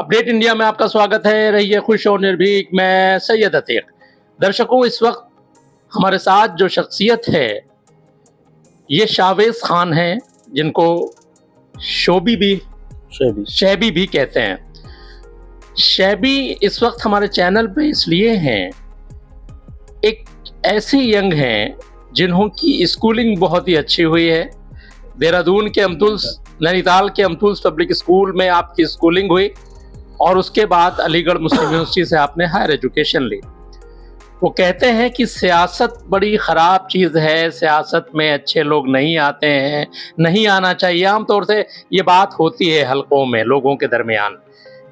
Update India में आपका स्वागत है। रहिए खुश और निर्भीक। मैं सैयद अतीक। दर्शकों, इस वक्त हमारे साथ जो शख्सियत है ये शावेज खान हैं, जिनको शैबी भी कहते हैं। शैबी इस वक्त हमारे चैनल पे इसलिए हैं, एक ऐसे यंग हैं जिन्हों की स्कूलिंग बहुत ही अच्छी हुई है। देहरादून के नैनीताल के अमतुल्स पब्लिक स्कूल में आपकी स्कूलिंग हुई और उसके बाद अलीगढ़ मुस्लिम यूनिवर्सिटी से आपने हायर एजुकेशन ली। वो कहते हैं कि सियासत बड़ी ख़राब चीज़ है, सियासत में अच्छे लोग नहीं आते हैं, नहीं आना चाहिए। आमतौर से ये बात होती है हलकों में लोगों के दरमियान,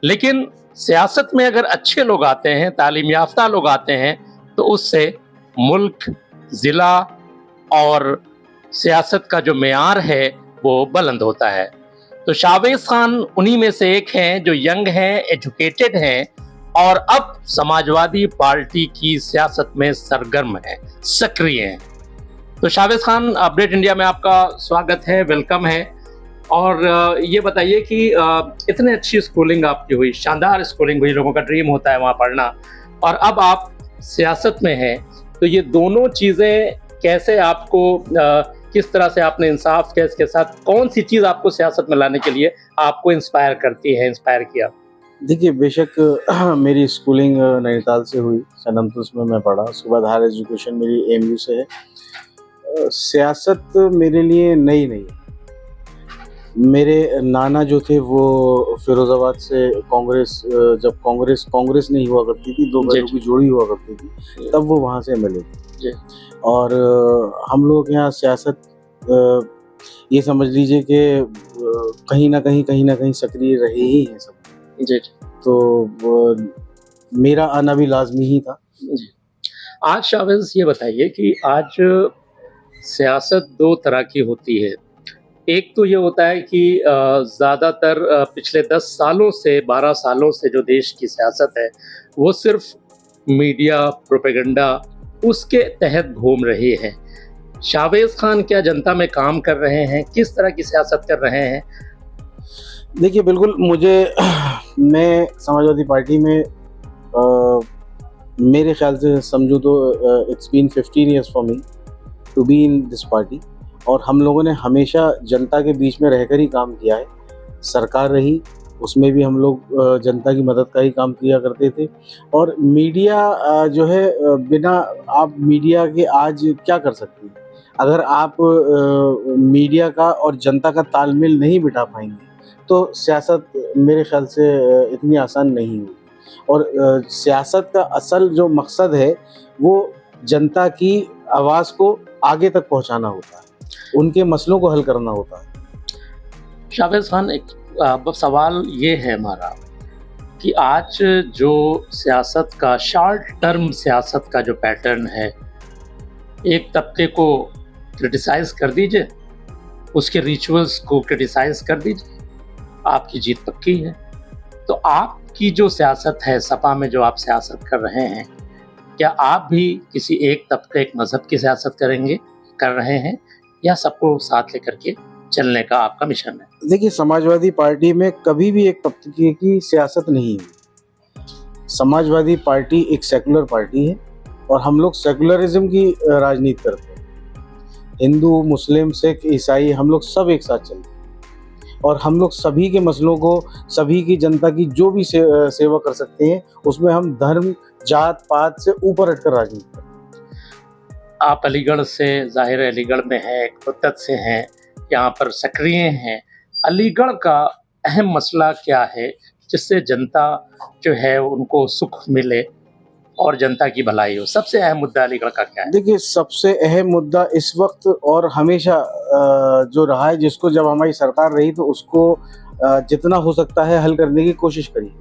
लेकिन सियासत में अगर अच्छे लोग आते हैं, तालीम याफ्ता लोग आते हैं, तो उससे मुल्क, ज़िला और सियासत का जो मेयार है वो बुलंद होता है। तो शावेज खान उन्हीं में से एक हैं जो यंग हैं, एजुकेटेड हैं और अब समाजवादी पार्टी की सियासत में सरगर्म हैं, सक्रिय हैं। तो शावेज खान, अपडेट इंडिया में आपका स्वागत है, वेलकम है। और ये बताइए कि इतने अच्छी स्कूलिंग आपकी हुई, शानदार स्कूलिंग हुई, लोगों का ड्रीम होता है वहाँ पढ़ना, और अब आप सियासत में हैं, तो ये दोनों चीज़ें कैसे आपको किस तरह से आपने इंसाफ के इसके साथ, कौन सी चीज़ आपको सियासत में लाने के लिए आपको इंस्पायर करती है, इंस्पायर किया? देखिए, बेशक मेरी स्कूलिंग नैनीताल से हुई, सन अमतुल्स में मैं पढ़ा। उसके बाद हायर एजुकेशन मेरी एमयू से है। सियासत मेरे लिए नई नहीं है। मेरे नाना जो थे वो फिरोजाबाद से जब कांग्रेस नहीं हुआ करती थी, दो बैलों की जोड़ी हुआ करती थी, तब वो वहाँ से मिले थे। और हम लोग यहाँ सियासत ये समझ लीजिए कि कहीं ना कहीं सक्रिय रहे ही हैं सब। जी। तो मेरा आना भी लाजमी ही था। जी। आज शावेज, ये बताइए कि आज सियासत दो तरह की होती है। एक तो ये होता है कि ज़्यादातर पिछले 10 सालों से 12 सालों से जो देश की सियासत है वो सिर्फ मीडिया, प्रोपेगेंडा, उसके तहत घूम रही है। शावेज खान क्या जनता में काम कर रहे हैं? किस तरह की सियासत कर रहे हैं? देखिए, बिल्कुल, मैं समाजवादी पार्टी में मेरे ख्याल से समझूँ तो it's been 15 years for me to be in this party. और हम लोगों ने हमेशा जनता के बीच में रहकर ही काम किया है। सरकार रही, उसमें भी हम लोग जनता की मदद का ही काम किया करते थे। और मीडिया जो है, बिना आप मीडिया के आज क्या कर सकते हैं? अगर आप मीडिया का और जनता का तालमेल नहीं बिठा पाएंगे तो सियासत मेरे ख्याल से इतनी आसान नहीं होगी। और सियासत का असल जो मकसद है वो जनता की आवाज़ को आगे तक पहुंचाना होता है, उनके मसलों को हल करना होता है। शावेज खान, एक सवाल ये है हमारा कि आज जो सियासत का, शॉर्ट टर्म सियासत का जो पैटर्न है, एक तबके को क्रिटिसाइज कर दीजिए, उसके रिचुअल्स को क्रिटिसाइज कर दीजिए, आपकी जीत पक्की है। तो आपकी जो सियासत है, सपा में जो आप सियासत कर रहे हैं, क्या आप भी किसी एक तबके, एक मजहब की सियासत कर रहे हैं, या सबको साथ लेकर के चलने का आपका मिशन है? देखिए, समाजवादी पार्टी में कभी भी एक तबके की सियासत नहीं है। समाजवादी पार्टी एक सेकुलर पार्टी है और हम लोग सेकुलरिज्म की राजनीति करते हैं। हिंदू, मुस्लिम, सिख, ईसाई, हम लोग सब एक साथ चलते हैं और हम लोग सभी के मसलों को, सभी की जनता की जो भी सेवा कर सकते हैं, उसमें हम धर्म, जात पात से ऊपर हटकर राजनीति करते हैं। आप अलीगढ़ से, ज़ाहिर है अलीगढ़ में है, मुद्दत से हैं, यहाँ पर सक्रिय हैं। अलीगढ़ का अहम मसला क्या है जिससे जनता जो है उनको सुख मिले और जनता की भलाई हो? सबसे अहम मुद्दा अलीगढ़ का क्या है? देखिए, सबसे अहम मुद्दा इस वक्त और हमेशा जो रहा है, जिसको जब हमारी सरकार रही तो उसको जितना हो सकता है हल करने की कोशिश करी।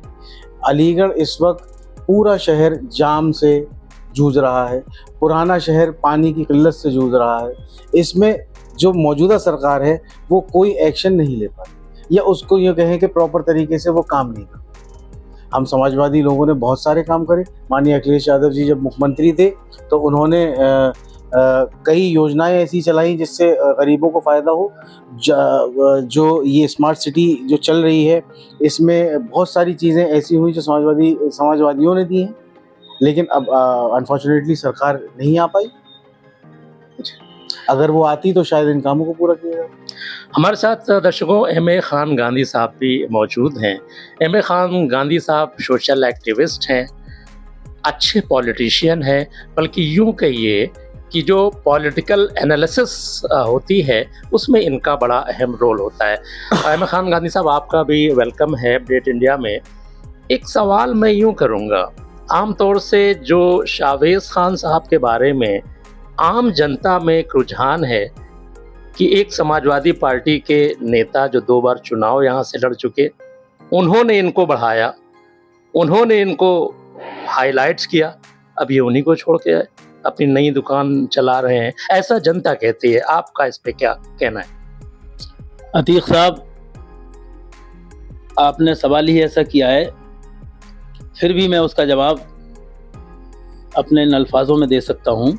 अलीगढ़ इस वक्त पूरा शहर जाम से जूझ रहा है, पुराना शहर पानी की किल्लत से जूझ रहा है। इसमें जो मौजूदा सरकार है वो कोई एक्शन नहीं ले पाती, या उसको ये कहें कि प्रॉपर तरीके से वो काम नहीं करती। हम समाजवादी लोगों ने बहुत सारे काम करे। माननीय अखिलेश यादव जी जब मुख्यमंत्री थे तो उन्होंने कई योजनाएं ऐसी चलाई जिससे गरीबों को फ़ायदा हो। जो ये स्मार्ट सिटी जो चल रही है, इसमें बहुत सारी चीज़ें ऐसी हुई जो समाजवादियों ने दी हैं, लेकिन अब अनफॉर्चुनेटली सरकार नहीं आ पाई। अगर वो आती तो शायद इन कामों को पूरा किया जाता। हमारे साथ दर्शकों एम.ए. खान गांधी साहब भी मौजूद हैं। एम.ए. खान गांधी साहब सोशल एक्टिविस्ट हैं, अच्छे पॉलिटिशियन हैं, बल्कि यूँ कहिए कि जो पॉलिटिकल एनालिसिस होती है उसमें इनका बड़ा अहम रोल होता है। एम.ए. खान गांधी साहब, आपका भी वेलकम है अपडेट इंडिया में। एक सवाल मैं यूँ करूँगा, आम तौर से जो शाहवेज़ खान साहब के बारे में आम जनता में एक रुझान है कि एक समाजवादी पार्टी के नेता जो 2 बार चुनाव यहाँ से लड़ चुके, उन्होंने इनको बढ़ाया, उन्होंने इनको हाइलाइट्स किया, अब ये उन्हीं को छोड़ के अपनी नई दुकान चला रहे हैं, ऐसा जनता कहती है। आपका इस पे क्या कहना है? अतीक साहब, आपने सवाल ही ऐसा किया है, फिर भी मैं उसका जवाब अपने इन अल्फाजों में दे सकता हूँ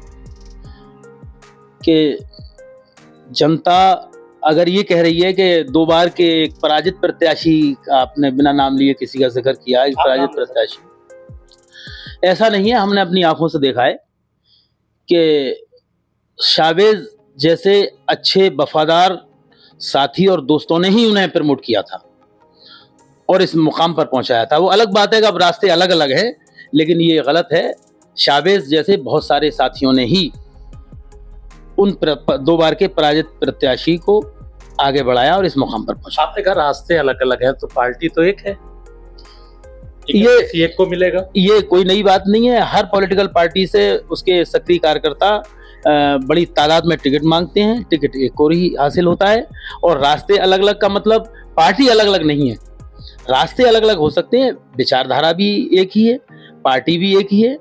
कि जनता अगर ये कह रही है कि 2 बार के एक पराजित प्रत्याशी, आपने बिना नाम लिए किसी का जिक्र किया, एक पराजित प्रत्याशी, ऐसा नहीं है। हमने अपनी आंखों से देखा है कि शाहवेज़ जैसे अच्छे वफादार साथी और दोस्तों ने ही उन्हें प्रमोट किया था और इस मुकाम पर पहुंचाया था। वो अलग बात है कि अब रास्ते अलग अलग हैं, लेकिन ये गलत है। शाहवेज़ जैसे बहुत सारे साथियों ने ही उन 2 बार के पराजित प्रत्याशी को आगे बढ़ाया और इस मुकाम पर पहुंचा। आपने कहा रास्ते अलग अलग हैं, तो पार्टी तो एक है, ये एक को मिलेगा। ये कोई नई बात नहीं है। हर पॉलिटिकल पार्टी से उसके सक्रिय कार्यकर्ता बड़ी तादाद में टिकट मांगते हैं, टिकट एक को ही हासिल होता है। और रास्ते अलग अलग का मतलब पार्टी अलग अलग नहीं है। रास्ते अलग अलग हो सकते हैं, विचारधारा भी एक ही है, पार्टी भी एक ही है,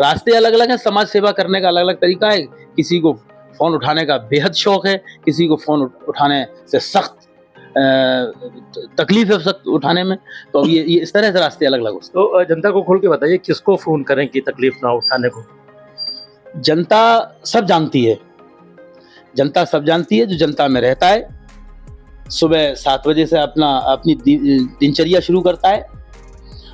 रास्ते अलग अलग हैं। समाज सेवा करने का अलग अलग तरीका है। किसी को फ़ोन उठाने का बेहद शौक़ है, किसी को फ़ोन उठाने से सख्त तकलीफ है सख्त उठाने में। तो ये इस तरह से रास्ते अलग अलग हो सकते हैं। तो जनता को खोल के बताइए, किसको फ़ोन करें कि तकलीफ ना उठाने को? जनता सब जानती है, जनता सब जानती है जो जनता में रहता है। सुबह 7 बजे से अपनी दिनचर्या शुरू करता है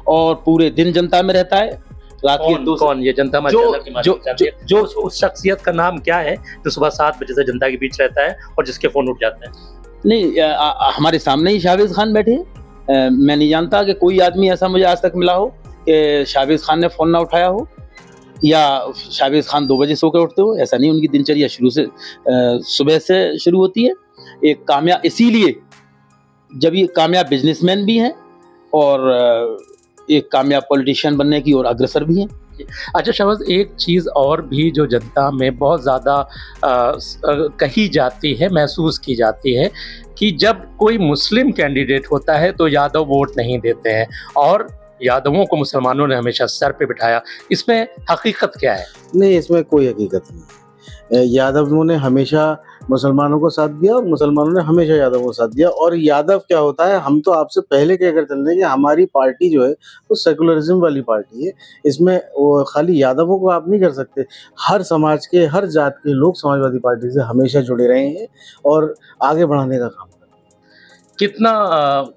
और पूरे दिन जनता में रहता है। रात के कौन ये जनता में जो उस शख्सियत का नाम क्या है जो सुबह 7 बजे से जनता के बीच रहता है और जिसके फ़ोन उठ जाते हैं? नहीं, हमारे सामने ही शाहवेज़ खान बैठे हैं। मैं नहीं जानता कि कोई आदमी ऐसा मुझे आज तक मिला हो कि शाहवेज़ खान ने फ़ोन ना उठाया हो या शाहवेज़ खान 2 बजे सो के उठते हो। ऐसा नहीं, उनकी दिनचर्या शुरू से सुबह से शुरू होती है। एक कामयाब, इसीलिए जब ये कामयाब बिजनेसमैन भी हैं और एक कामयाब पॉलिटिशियन बनने की ओर अग्रसर भी हैं। अच्छा शहबाज, एक चीज़ और भी जो जनता में बहुत ज़्यादा कही जाती है, महसूस की जाती है कि जब कोई मुस्लिम कैंडिडेट होता है तो यादव वोट नहीं देते हैं और यादवों को मुसलमानों ने हमेशा सर पे बिठाया। इसमें हकीकत क्या है? नहीं, इसमें कोई हकीकत नहीं है। यादवों ने हमेशा मुसलमानों को साथ दिया और मुसलमानों ने हमेशा यादवों को साथ दिया। और यादव क्या होता है, हम तो आपसे पहले कहकर चल रहे हैं कि हमारी पार्टी जो है वो सेकुलरिज्म वाली पार्टी है। इसमें वो खाली यादवों को आप नहीं कर सकते। हर समाज के, हर जात के लोग समाजवादी पार्टी से हमेशा जुड़े रहे हैं और आगे बढ़ाने का काम कर रहे हैं। कितना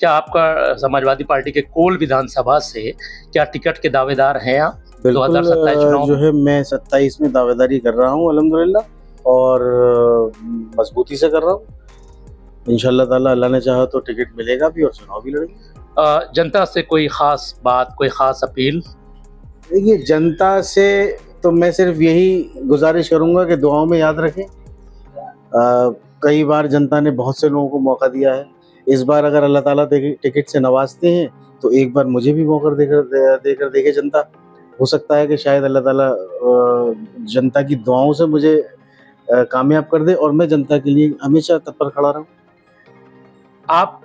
क्या आपका समाजवादी पार्टी के कोल विधानसभा से क्या टिकट के दावेदार हैं आप? बिल्कुल, 2027 चुनाव जो है मैं 27 में दावेदारी कर रहा हूँ अल्हम्दुलिल्लाह, और मजबूती से कर रहा हूँ। इंशाल्लाह ताला अल्लाह ने चाहा तो टिकट मिलेगा भी और चुनाव भी लड़ेंगे। जनता से कोई ख़ास बात, कोई ख़ास अपील? देखिए, जनता से तो मैं सिर्फ यही गुजारिश करूँगा कि दुआओं में याद रखें। कई बार जनता ने बहुत से लोगों को मौका दिया है। इस बार अगर अल्लाह ताला टिकट से नवाजते हैं तो एक बार मुझे भी मौका देकर देखे जनता। हो सकता है कि शायद अल्लाह ताला जनता की दुआओं से मुझे कामयाब कर दे और मैं जनता के लिए हमेशा तत्पर खड़ा रहूं। आप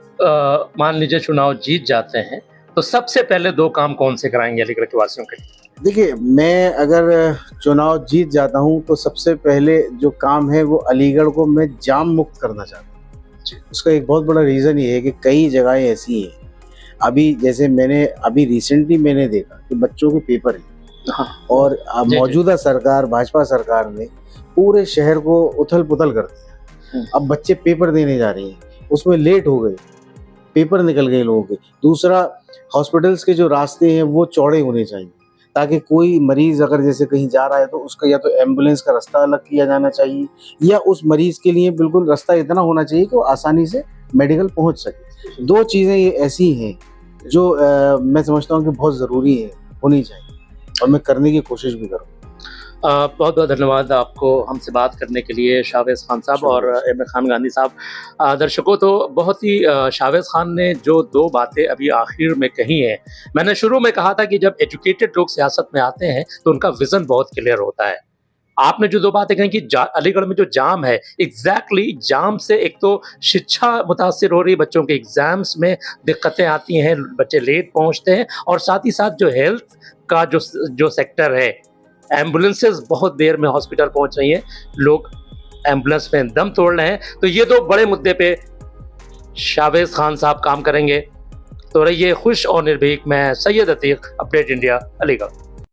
मान लीजिए चुनाव जीत जाते हैं तो सबसे पहले 2 काम कौन से कराएंगे अलीगढ़ के वासियों के लिए? देखिए, मैं अगर चुनाव जीत जाता हूं तो सबसे पहले जो काम है वो अलीगढ़ को मैं जाम मुक्त करना चाहता हूँ। उसका एक बहुत बड़ा रीज़न ये है कि कई जगहें ऐसी हैं, अभी जैसे मैंने अभी रिसेंटली मैंने देखा कि बच्चों के पेपर हैं। हाँ। और मौजूदा सरकार, भाजपा सरकार ने पूरे शहर को उथल पुथल कर दिया। अब बच्चे पेपर देने जा रहे हैं, उसमें लेट हो गए, पेपर निकल गए लोगों के। दूसरा, हॉस्पिटल्स के जो रास्ते हैं वो चौड़े होने चाहिए, ताकि कोई मरीज अगर जैसे कहीं जा रहा है तो उसका या तो एम्बुलेंस का रास्ता अलग किया जाना चाहिए, या उस मरीज के लिए बिल्कुल रास्ता इतना होना चाहिए कि वो आसानी से मेडिकल पहुंच सके। 2 चीज़ें ये ऐसी हैं जो मैं समझता हूँ कि बहुत ज़रूरी है, होनी चाहिए, और मैं करने की कोशिश भी करूँ। बहुत बहुत धन्यवाद आपको हमसे बात करने के लिए, शाहवेज़ खान साहब और इमरान खान गांधी साहब। दर्शकों, तो बहुत ही शाहवेज़ खान ने जो 2 बातें अभी आखिर में कही हैं, मैंने शुरू में कहा था कि जब एजुकेटेड लोग सियासत में आते हैं तो उनका विज़न बहुत क्लियर होता है। आपने जो 2 बातें कही कि अलीगढ़ में जो जाम है, एग्जैक्टली जाम से एक तो शिक्षा मुतासिर हो रही है, बच्चों के एग्जाम्स में दिक्कतें आती हैं, बच्चे लेट पहुंचते हैं, और साथ ही साथ जो हेल्थ का जो सेक्टर है, एम्बुलेंसेस बहुत देर में हॉस्पिटल पहुंच रही हैं, लोग एम्बुलेंस में दम तोड़ रहे हैं। तो ये 2 बड़े मुद्दे पे शाहवेज़ खान साहब काम करेंगे। तो रहिए खुश और निर्भीक। मैं सैयद अतीक, अपडेट इंडिया, अलीगढ़।